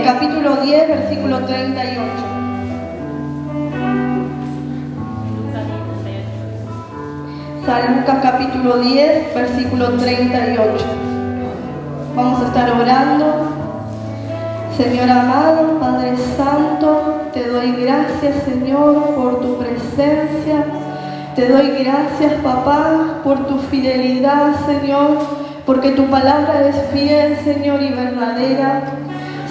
capítulo 10, versículo 38. San Lucas capítulo 10, versículo 38. Vamos a estar orando. Señor amado, Padre Santo, te doy gracias, Señor, por tu presencia. Te doy gracias, Papá, por tu fidelidad, Señor, porque tu palabra es fiel, Señor, y verdadera.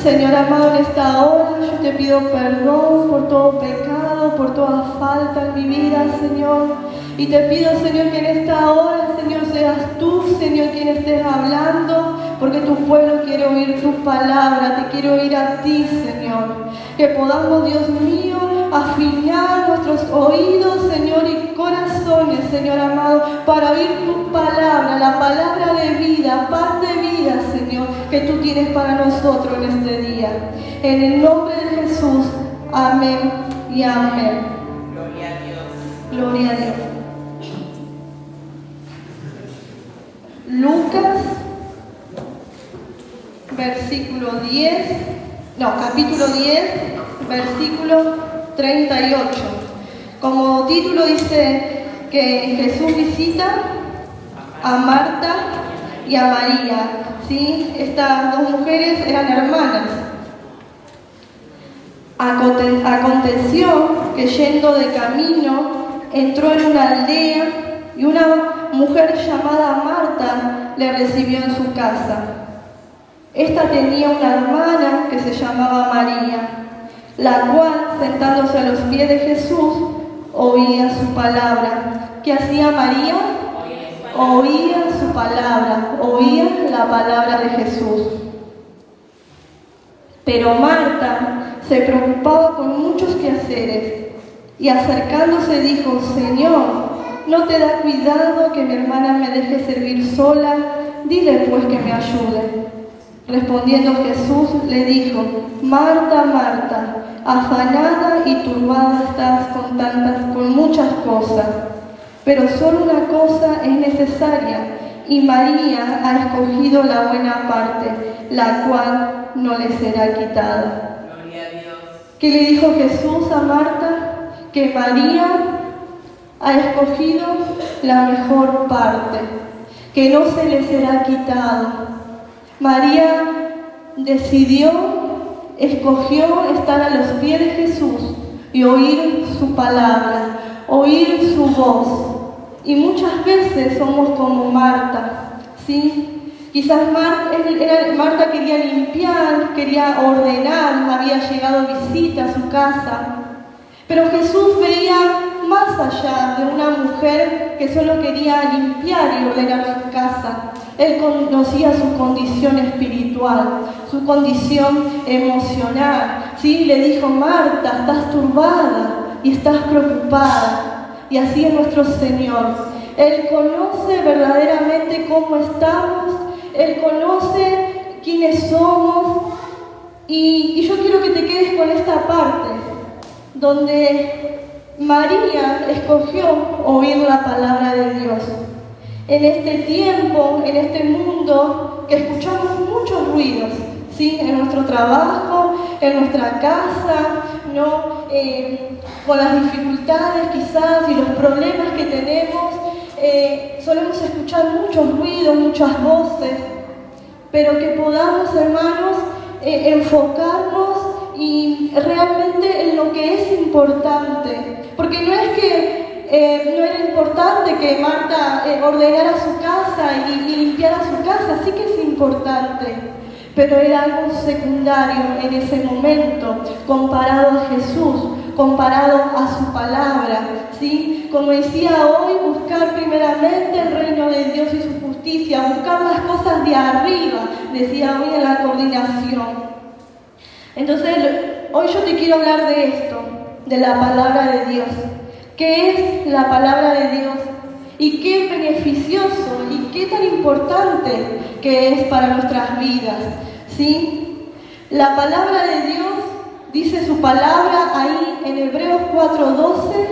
Señor amado, en esta hora yo te pido perdón por todo pecado, por toda falta en mi vida, Señor. Y te pido, Señor, que en esta hora, Señor, seas tú, Señor, quien estés hablando, porque tu pueblo quiere oír tu palabra, te quiere oír a ti, Señor. Que podamos, Dios mío, afinar nuestros oídos, Señor, y corazones, Señor amado, para oír tu palabra, la palabra de vida, paz de vida, Señor, que tú tienes para nosotros en este día. En el nombre de Jesús, amén y amén. Gloria a Dios. Gloria a Dios. Lucas, capítulo 10, versículo 38. Como título dice que Jesús visita a Marta y a María, ¿sí? Estas dos mujeres eran hermanas. Aconteció que yendo de camino entró en una aldea y una mujer llamada Marta le recibió en su casa. Esta tenía una hermana que se llamaba María, la cual, sentándose a los pies de Jesús, oía su palabra. ¿Qué hacía María? Oía su palabra, oía la palabra de Jesús. Pero Marta se preocupaba con muchos quehaceres y acercándose dijo: Señor, ¿no te da cuidado que mi hermana me deje servir sola? Dile pues que me ayude. Respondiendo Jesús le dijo: Marta, Marta, afanada y turbada estás con muchas cosas, pero solo una cosa es necesaria, y María ha escogido la buena parte, la cual no le será quitada. Gloria a Dios. ¿Qué le dijo Jesús a Marta? Que María ha escogido la mejor parte, que no se le será quitado. María escogió estar a los pies de Jesús y oír su palabra, oír su voz. Y muchas veces somos como Marta, ¿sí? Quizás Marta quería limpiar, quería ordenar, había llegado visita a su casa. Pero Jesús veía más allá de una mujer que solo quería limpiar y ordenar su casa. Él conocía su condición espiritual, su condición emocional. ¿Sí? Le dijo: Marta, estás turbada y estás preocupada. Y así es nuestro Señor. Él conoce verdaderamente cómo estamos, Él conoce quiénes somos. Y yo quiero que te quedes con esta parte, donde María escogió oír la palabra de Dios. En este tiempo, en este mundo, que escuchamos muchos ruidos, ¿sí? En nuestro trabajo, en nuestra casa, ¿no? Con las dificultades quizás y los problemas que tenemos, solemos escuchar muchos ruidos, muchas voces, pero que podamos, hermanos, enfocarnos y realmente en lo que es importante, porque no es que no era importante que Marta ordenara su casa y limpiara su casa, sí que es importante, pero era algo secundario en ese momento, comparado a Jesús, comparado a su palabra, ¿sí? Como decía hoy, buscar primeramente el reino de Dios y su justicia, buscar las cosas de arriba, decía hoy en la coordinación. Entonces, hoy yo te quiero hablar de esto, de la palabra de Dios. ¿Qué es la palabra de Dios? Y qué beneficioso y qué tan importante que es para nuestras vidas, ¿sí? La palabra de Dios, dice su palabra ahí en Hebreos 4:12,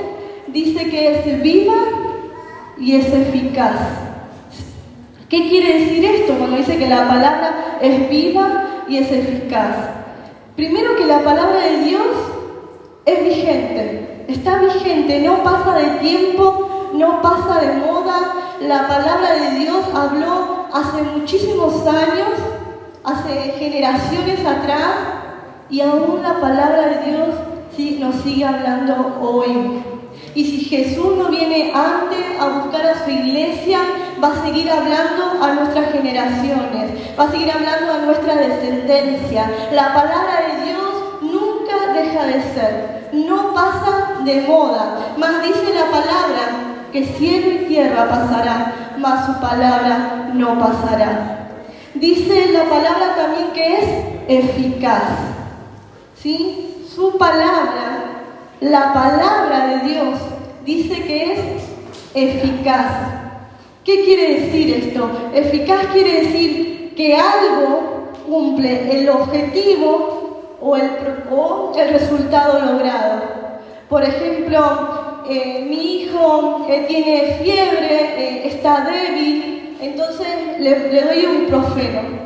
dice que es viva y es eficaz. ¿Qué quiere decir esto cuando dice que la palabra es viva y es eficaz. Primero, que la palabra de Dios es vigente, está vigente, no pasa de tiempo, no pasa de moda. La palabra de Dios habló hace muchísimos años, hace generaciones atrás, y aún la palabra de Dios nos sigue hablando hoy. Y si Jesús no viene antes a buscar a su iglesia, va a seguir hablando a nuestras generaciones, va a seguir hablando a nuestra descendencia. La palabra de Dios nunca deja de ser, no pasa de moda. Más dice la palabra que cielo y tierra pasarán, mas su palabra no pasará. Dice la palabra también que es eficaz, ¿sí? Su palabra, la palabra de Dios, dice que es eficaz. ¿Qué quiere decir esto? Eficaz quiere decir que algo cumple el objetivo o el resultado logrado. Por ejemplo, mi hijo tiene fiebre, está débil, entonces le doy un ibuprofeno.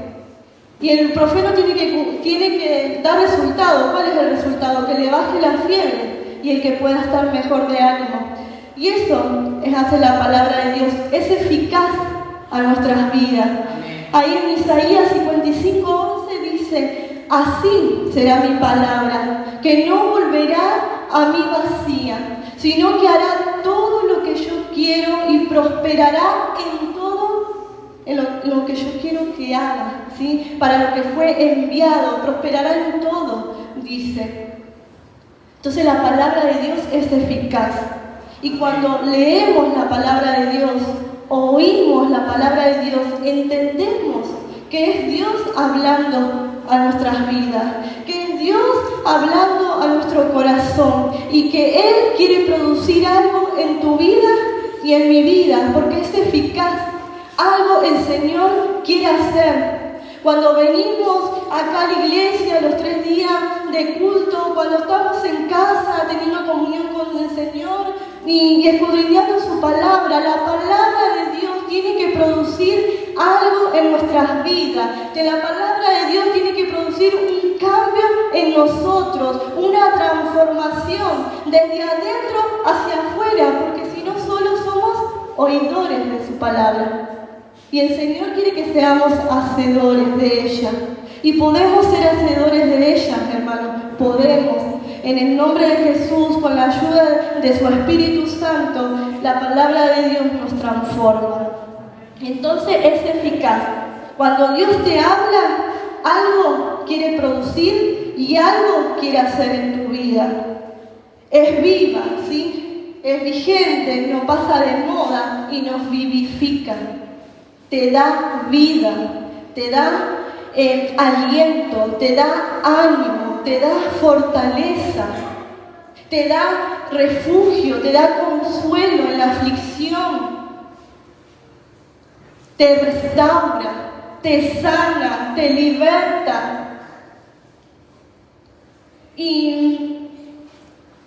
Y el ibuprofeno tiene que dar resultado. ¿Cuál es el resultado? Que le baje la fiebre y el que pueda estar mejor de ánimo. Y eso hace la palabra de Dios, es eficaz a nuestras vidas. Ahí en Isaías 55:11 dice: así será mi palabra, que no volverá a mí vacía, sino que hará todo lo que yo quiero y prosperará en todo en lo que yo quiero que haga, ¿sí? Para lo que fue enviado, prosperará en todo, dice. Entonces la palabra de Dios es eficaz. Y cuando leemos la palabra de Dios, oímos la palabra de Dios, entendemos que es Dios hablando a nuestras vidas, que es Dios hablando a nuestro corazón y que Él quiere producir algo en tu vida y en mi vida, porque es eficaz. Algo el Señor quiere hacer. Cuando venimos acá a la iglesia los 3 días de culto, cuando estamos en casa teniendo comunión con el Señor y escudriñando su palabra, la palabra de Dios tiene que producir algo en nuestras vidas, que la palabra de Dios tiene que producir un cambio en nosotros, una transformación desde adentro hacia afuera, porque si no solo somos oidores de su palabra. Y el Señor quiere que seamos hacedores de ella. Y podemos ser hacedores de ella, hermanos. Podemos. En el nombre de Jesús, con la ayuda de su Espíritu Santo, la palabra de Dios nos transforma. Entonces es eficaz. Cuando Dios te habla, algo quiere producir y algo quiere hacer en tu vida. Es viva, ¿sí? Es vigente, no pasa de moda y nos vivifica. Te da vida, te da aliento, te da ánimo, te da fortaleza, te da refugio, te da consuelo en la aflicción, te restaura, te sana, te liberta. Y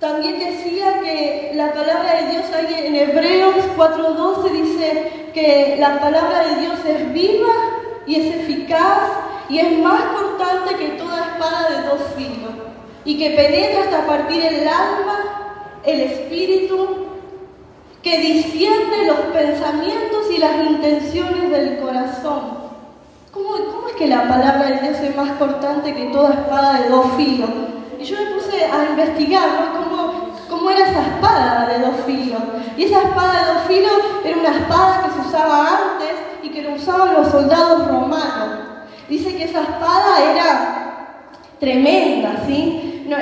también decía que la palabra de Dios ahí en Hebreos 4:12 dice que la palabra de Dios es viva y es eficaz y es más cortante que toda espada de 2 filos y que penetra hasta partir el alma, el espíritu, que discierne los pensamientos y las intenciones del corazón. ¿Cómo es que la palabra de Dios es más cortante que toda espada de 2 filos? Y yo me puse a investigar, ¿no? ¿Cómo era esa espada de 2 filos? Y esa espada de 2 filos era una espada que se usaba antes y que lo usaban los soldados romanos. Dice que esa espada era tremenda, ¿sí? No,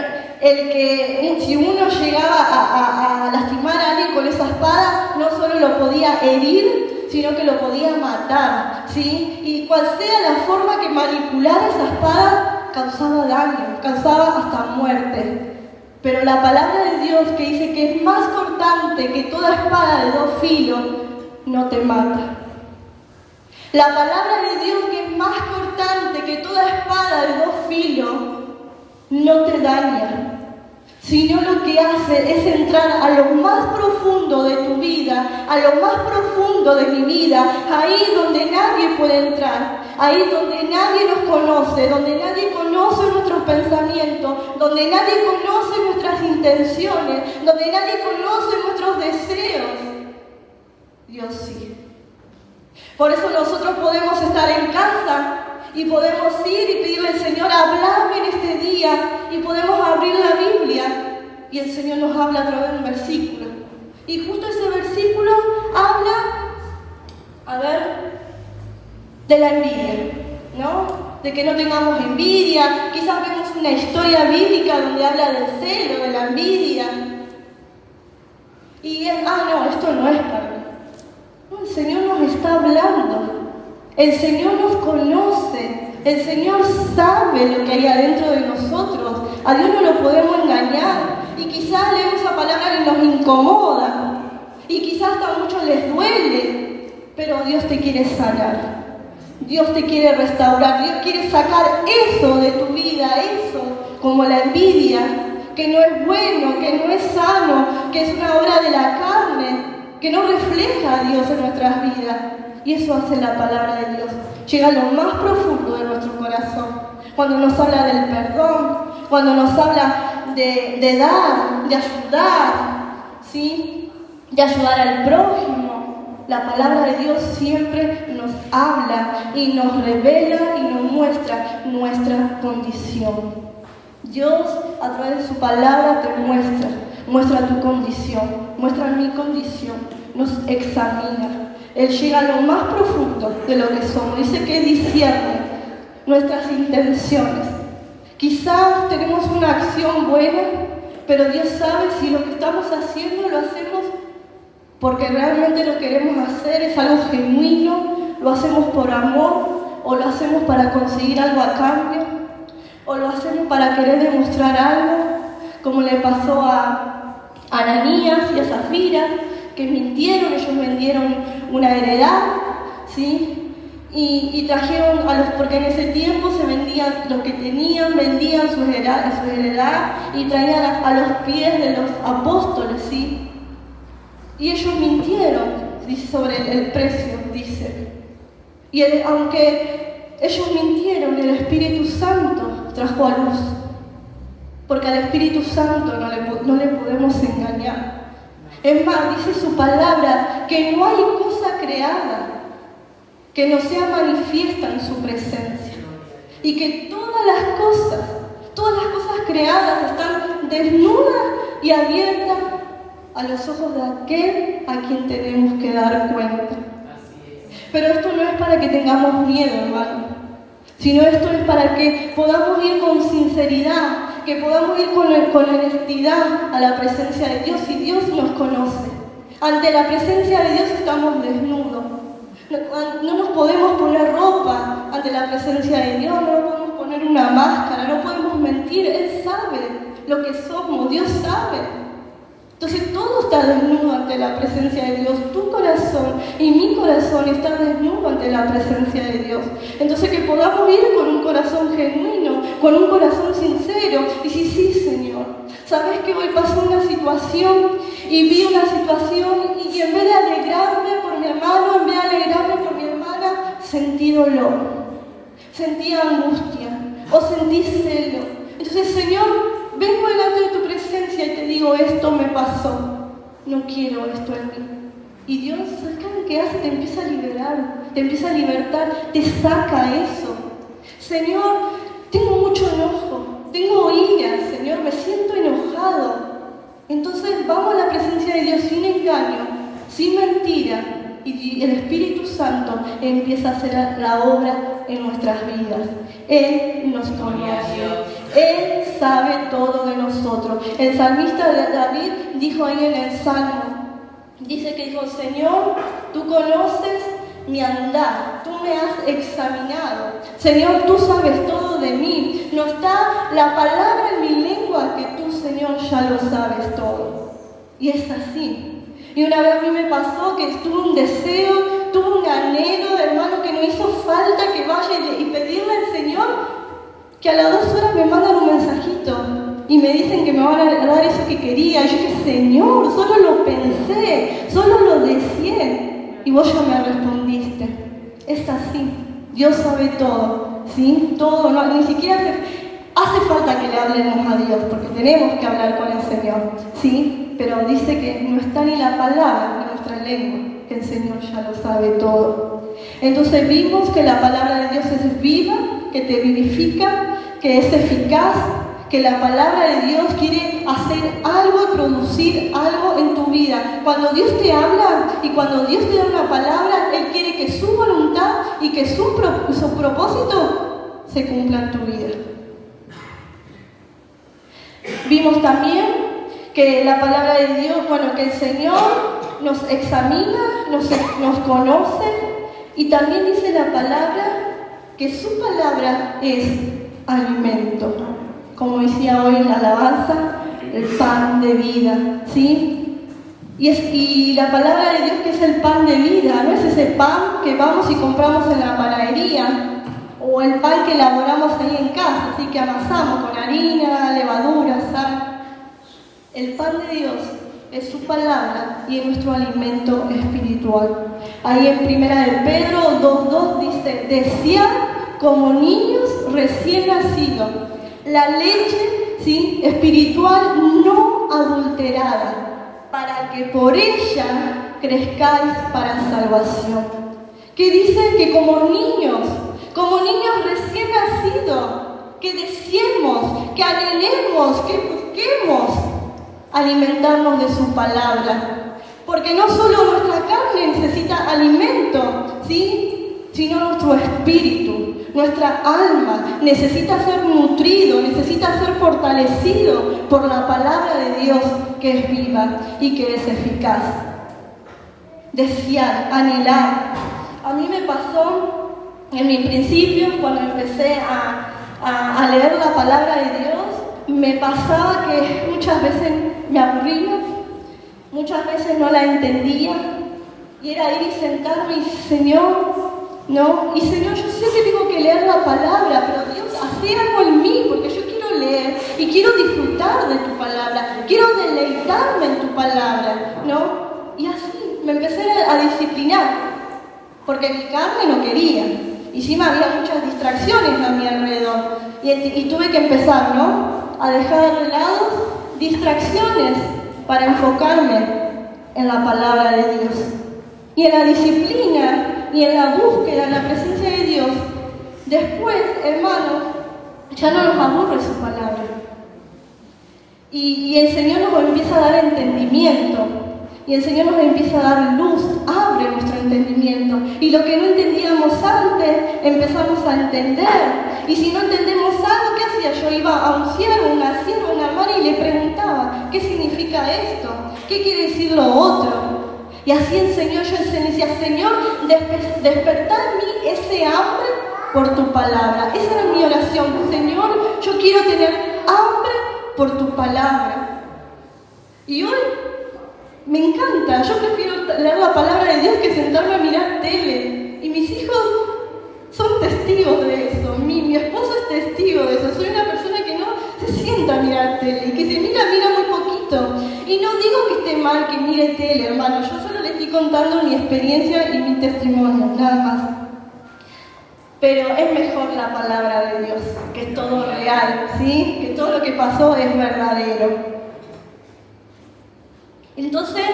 si uno llegaba a lastimar a alguien con esa espada, no solo lo podía herir, sino que lo podía matar, ¿sí? Y cual sea la forma que manipulara esa espada, causaba daño, causaba hasta muerte. Pero la palabra de Dios, que dice que es más cortante que toda espada de 2 filos, no te mata. La palabra de Dios, que es más cortante que toda espada de 2 filos, no te daña. sino lo que hace es entrar a lo más profundo de tu vida, a lo más profundo de mi vida, ahí donde nadie puede entrar, ahí donde nadie nos conoce, donde nadie conoce nuestros pensamientos, donde nadie conoce nuestras intenciones, donde nadie conoce nuestros deseos. Dios sí. Por eso nosotros podemos estar en casa y podemos ir y pedirle al Señor, hablame en este día, y podemos abrir la Biblia y el Señor nos habla a través de un versículo. Y justo ese versículo habla, de la envidia, ¿no? De que no tengamos envidia. Quizás vemos una historia bíblica donde habla del celo, de la envidia. Y no, esto no es para mí. No, el Señor nos está hablando. El Señor nos conoce, el Señor sabe lo que hay adentro de nosotros. A Dios no lo podemos engañar. Y quizás leemos esa palabra y nos incomoda. Y quizás a muchos les duele. Pero Dios te quiere sanar. Dios te quiere restaurar. Dios quiere sacar eso de tu vida, eso, como la envidia, que no es bueno, que no es sano, que es una obra de la carne, que no refleja a Dios en nuestras vidas. Y eso hace la palabra de Dios. Llega a lo más profundo de nuestro corazón. Cuando nos habla del perdón, cuando nos habla de dar, de ayudar, ¿sí? De ayudar al prójimo. La palabra de Dios siempre nos habla y nos revela y nos muestra nuestra condición. Dios, a través de su palabra, te muestra tu condición, muestra mi condición, nos examina. Él llega a lo más profundo de lo que somos. Dice que discierne nuestras intenciones. Quizás tenemos una acción buena, pero Dios sabe si lo que estamos haciendo lo hacemos porque realmente lo queremos hacer, es algo genuino, lo hacemos por amor, o lo hacemos para conseguir algo a cambio, o lo hacemos para querer demostrar algo, como le pasó a Ananías y a Zafira, que mintieron. Ellos vendieron una heredad, ¿sí? Y trajeron porque en ese tiempo se vendían lo que tenían, vendían su heredad y traían a los pies de los apóstoles, ¿sí? Y ellos mintieron, dice, sobre el precio, dice. Y aunque ellos mintieron, el Espíritu Santo trajo a luz, porque al Espíritu Santo no le podemos engañar. Es más, dice su palabra que no hay cosa creada que no sea manifiesta en su presencia. Y que todas las cosas creadas están desnudas y abiertas a los ojos de aquel a quien tenemos que dar cuenta. Pero esto no es para que tengamos miedo, hermano, sino esto es para que podamos ir con sinceridad, que podamos ir con honestidad a la presencia de Dios, y Dios nos conoce. Ante la presencia de Dios estamos desnudos. No nos podemos poner ropa ante la presencia de Dios, no nos podemos poner una máscara, no podemos mentir. Él sabe lo que somos, Dios sabe. Entonces todo está desnudo ante la presencia de Dios. Tu corazón y mi corazón está desnudo ante la presencia de Dios. Entonces que podamos ir con un corazón genuino, con un corazón sincero. Y sí, Señor, ¿sabes que hoy pasó una situación y vi una situación y en vez de alegrarme por mi hermano, en vez de alegrarme por mi hermana, sentí dolor, sentí angustia o sentí celo? Entonces, Señor, vengo delante de tu presencia y te digo, esto me pasó, no quiero esto en mí. Y Dios, ¿sabes qué hace? Te empieza a liberar, te empieza a libertar, te saca eso. Señor, tengo mucho enojo, tengo ira, Señor, me siento enojado. Entonces vamos a la presencia de Dios sin engaño, sin mentira, y el Espíritu Santo empieza a hacer la obra en nuestras vidas. Él nos conoce, Él sabe todo de nosotros. El salmista David dijo ahí en el Salmo, dice que dijo, Señor, tú conoces mi andar, tú me has examinado. Señor, tú sabes todo de mí. No está la palabra en mi lengua que tú, Señor, ya lo sabes todo. Y es así. Y una vez a mí me pasó que tuve un deseo, tuve un anhelo, hermano, que no hizo falta que vaya y pedirle al Señor que a las 2 horas me mandan un mensajito. y me dicen que me van a dar eso que quería. Y yo dije, Señor, solo lo pensé, solo lo deseé. Y vos ya me respondiste. Es así, Dios sabe todo, ¿sí? Todo, no, ni siquiera hace falta que le hablemos a Dios, porque tenemos que hablar con el Señor, ¿sí? Pero dice que no está ni la palabra en nuestra lengua, que el Señor ya lo sabe todo. Entonces vimos que la palabra de Dios es viva, que te vivifica, que es eficaz, que la palabra de Dios quiere hacer algo y producir algo en tu vida. Cuando Dios te habla y cuando Dios te da una palabra, Él quiere que su voluntad y que su propósito se cumpla en tu vida. Vimos también que la palabra de Dios, que el Señor nos examina, nos conoce, y también dice la palabra que su palabra es alimento. Como decía hoy en la alabanza, el pan de vida, ¿sí? Y la palabra de Dios que es el pan de vida, no es ese pan que vamos y compramos en la panadería, o el pan que elaboramos ahí en casa, así que amasamos con harina, levadura, sal. El pan de Dios es su palabra y es nuestro alimento espiritual. Ahí en 1 de Pedro 2:2 dice, desead como niños recién nacidos la leche, ¿sí?, espiritual no adulterada, para que por ella crezcáis para salvación. Que dice que como niños recién nacidos, que deseemos, que anhelemos, que busquemos alimentarnos de su palabra. Porque no solo nuestra carne necesita alimento, ¿sí?, sino nuestro espíritu. Nuestra alma necesita ser nutrido, necesita ser fortalecido por la palabra de Dios que es viva y que es eficaz. Desear, anhelar. A mí me pasó en mi principio, cuando empecé a leer la palabra de Dios, me pasaba que muchas veces me aburría, muchas veces no la entendía, y era ir y sentarme y Señor, ¿no? Y Señor, yo sé que tengo que leer la palabra, pero Dios, haz algo en mí, porque yo quiero leer y quiero disfrutar de tu palabra, quiero deleitarme en tu palabra, ¿no? Y así me empecé a disciplinar, porque mi carne no quería. Y encima había muchas distracciones a mi alrededor. Y tuve que empezar, ¿no?, a dejar de lado distracciones para enfocarme en la palabra de Dios. Y en la disciplina y en la búsqueda, en la presencia de Dios, después, hermanos, ya no nos aburre su palabra. Y el Señor nos empieza a dar entendimiento. Y el Señor nos empieza a dar luz, abre nuestro entendimiento. Y lo que no entendíamos antes, empezamos a entender. Y si no entendemos algo, ¿qué hacía? Yo iba a un siervo, una sierva, una hermana y le preguntaba, ¿qué significa esto? ¿Qué quiere decir lo otro? Y así yo decía, Señor, despertá en mí ese hambre por tu palabra. Esa era mi oración. Señor, yo quiero tener hambre por tu palabra. Y hoy me encanta, yo prefiero leer la palabra de Dios que sentarme a mirar tele. Y mis hijos son testigos de eso, mi esposo es testigo de eso. Soy una persona que no se sienta a mirar tele, y que se mira muy poquito. Y no digo que esté mal que mire tele, hermano, yo solo le estoy contando mi experiencia y mi testimonio, nada más. Pero es mejor la palabra de Dios, que es todo real, ¿sí? Que todo lo que pasó es verdadero. Entonces,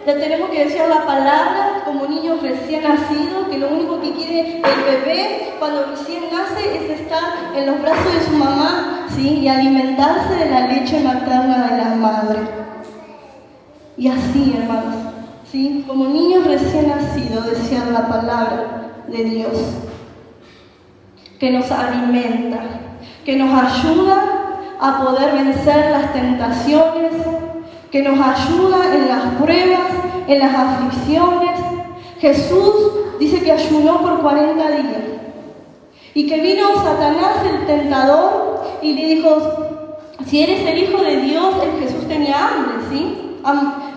le tenemos que decir la palabra como niños recién nacidos, que lo único que quiere el bebé cuando recién nace es estar en los brazos de su mamá, ¿sí?, y alimentarse de la leche materna de la madre. Y así, hermanos, ¿sí?, como niños recién nacidos, desear la palabra de Dios, que nos alimenta, que nos ayuda a poder vencer las tentaciones, que nos ayuda en las pruebas, en las aflicciones. Jesús dice que ayunó por 40 días y que vino Satanás, el tentador, y le dijo, si eres el Hijo de Dios, Jesús tenía hambre, ¿sí?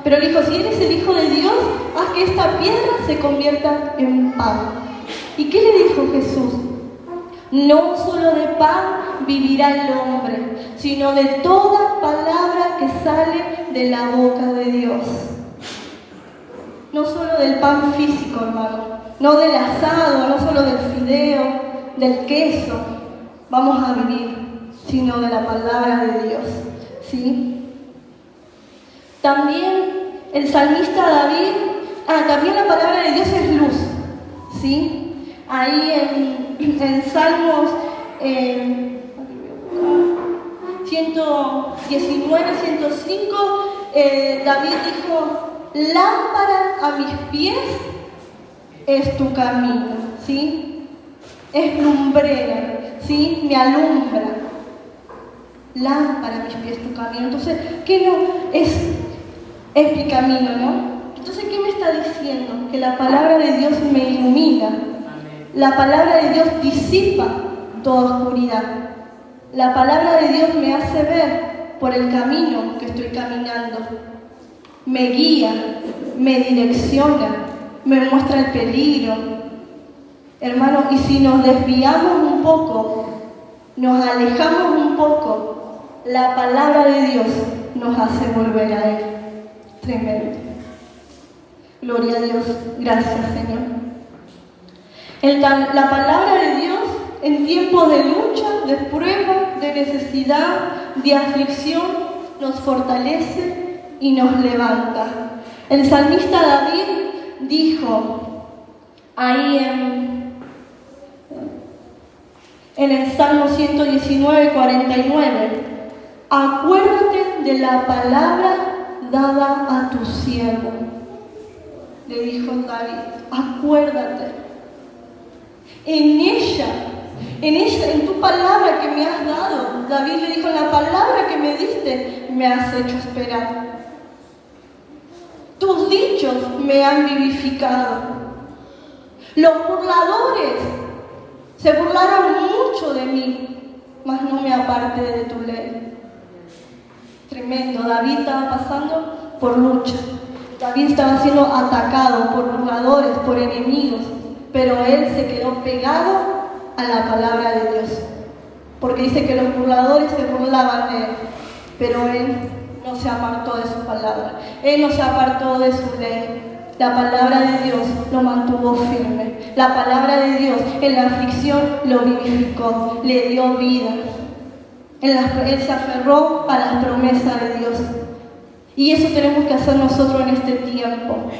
Pero le dijo, si eres el Hijo de Dios, haz que esta piedra se convierta en pan. ¿Y qué le dijo Jesús? No solo de pan vivirá el hombre, sino de toda palabra que sale de la boca de Dios. No solo del pan físico, hermano, no del asado, no solo del fideo, del queso, vamos a vivir, sino de la palabra de Dios, ¿sí? También el salmista David, también la palabra de Dios es luz, ¿sí? Ahí en Salmos 119, 105, David dijo: lámpara a mis pies es tu camino, ¿sí? Es lumbrera, ¿sí? Me alumbra. Lámpara a mis pies tu camino. Entonces, ¿qué no? Es mi camino, ¿no? Entonces, ¿qué me está diciendo? Que la palabra de Dios me ilumina. La palabra de Dios disipa toda oscuridad. La palabra de Dios me hace ver por el camino que estoy caminando. Me guía, me direcciona, me muestra el peligro. Hermano, y si nos desviamos un poco, nos alejamos un poco, la palabra de Dios nos hace volver a Él. Tremendo. Gloria a Dios. Gracias, Señor. La palabra de Dios en tiempos de lucha, de prueba, de necesidad, de aflicción, nos fortalece y nos levanta. El salmista David dijo ahí en el Salmo 119, 49, acuérdate de la palabra dada a tu siervo. Le dijo David, acuérdate. En tu palabra que me has dado, David le dijo, en la palabra que me diste, me has hecho esperar. Tus dichos me han vivificado. Los burladores se burlaron mucho de mí, mas no me aparté de tu ley. Tremendo. David estaba pasando por lucha. David estaba siendo atacado por burladores, por enemigos, pero él se quedó pegado a la palabra de Dios, porque dice que los burladores se burlaban de él, pero él no se apartó de su palabra, él no se apartó de su ley. La palabra de Dios lo mantuvo firme, la palabra de Dios en la aflicción lo vivificó, le dio vida. Él se aferró a las promesas de Dios, y eso tenemos que hacer nosotros en este tiempo.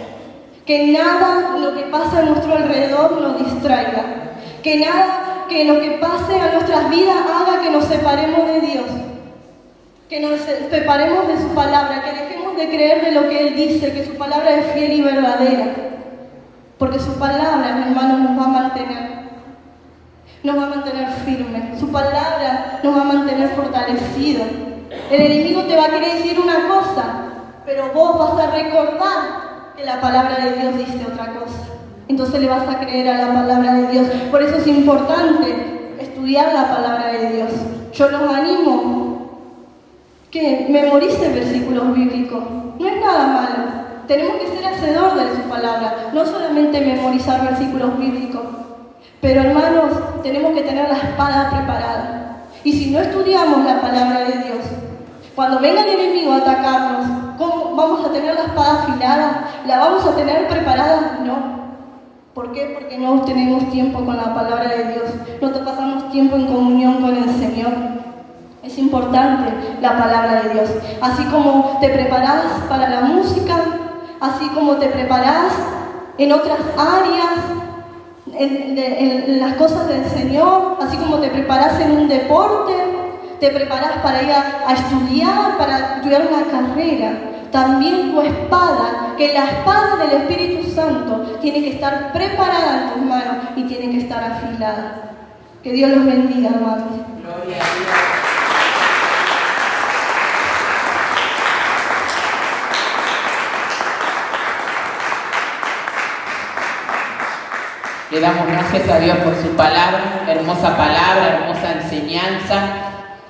Que nada lo que pasa a nuestro alrededor nos distraiga. Que nada que lo que pase a nuestras vidas haga que nos separemos de Dios. Que nos separemos de su palabra. Que dejemos de creer de lo que Él dice. Que su palabra es fiel y verdadera. Porque su palabra, hermanos, nos va a mantener. Nos va a mantener firmes. Su palabra nos va a mantener fortalecidos. El enemigo te va a querer decir una cosa, pero vos vas a recordar que la palabra de Dios dice otra cosa. Entonces le vas a creer a la palabra de Dios. Por eso es importante estudiar la palabra de Dios. Yo los animo que memoricen versículos bíblicos. No es nada malo. Tenemos que ser hacedor de su palabra, no solamente memorizar versículos bíblicos. Pero hermanos, tenemos que tener la espada preparada. Y si no estudiamos la palabra de Dios, cuando venga el enemigo a atacarnos, ¿cómo vamos a tener la espada afilada? ¿La vamos a tener preparada? No. ¿Por qué? Porque no tenemos tiempo con la palabra de Dios. No te pasamos tiempo en comunión con el Señor. Es importante la palabra de Dios. Así como te preparas para la música, así como te preparas en otras áreas, en las cosas del Señor, así como te preparas en un deporte, te preparas para ir a estudiar, para estudiar una carrera. También tu espada, que la espada del Espíritu Santo tiene que estar preparada en tus manos y tiene que estar afilada. Que Dios los bendiga, hermanos. Gloria a Dios. Le damos gracias a Dios por su palabra, hermosa palabra, hermosa enseñanza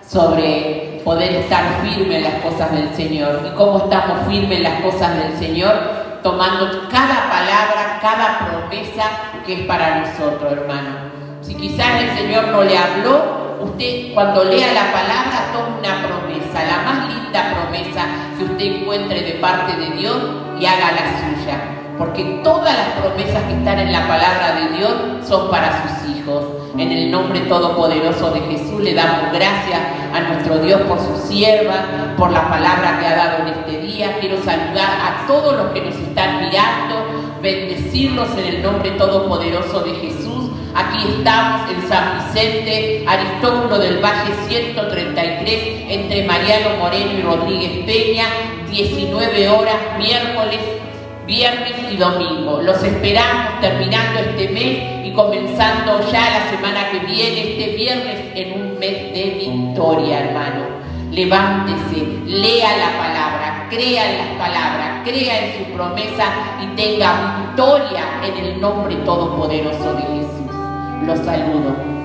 sobre poder estar firme en las cosas del Señor. ¿Y cómo estamos firmes en las cosas del Señor? Tomando cada palabra, cada promesa que es para nosotros, hermano. Si quizás el Señor no le habló, usted cuando lea la palabra tome una promesa, la más linda promesa que usted encuentre de parte de Dios y haga la suya. Porque todas las promesas que están en la palabra de Dios son para sus hijos. En el nombre todopoderoso de Jesús le damos gracias a nuestro Dios por su sierva, por la palabra que ha dado en este día. Quiero saludar a todos los que nos están mirando, bendecirlos en el nombre todopoderoso de Jesús. Aquí estamos en San Vicente, Aristóbulo del Valle 133, entre Mariano Moreno y Rodríguez Peña, 19 horas, miércoles, viernes y domingo. Los esperamos terminando este mes y comenzando ya la semana que viene, este viernes, en un mes de victoria, hermano. Levántese, lea la palabra, crea en las palabras, crea en su promesa y tenga victoria en el nombre todopoderoso de Jesús. Los saludo.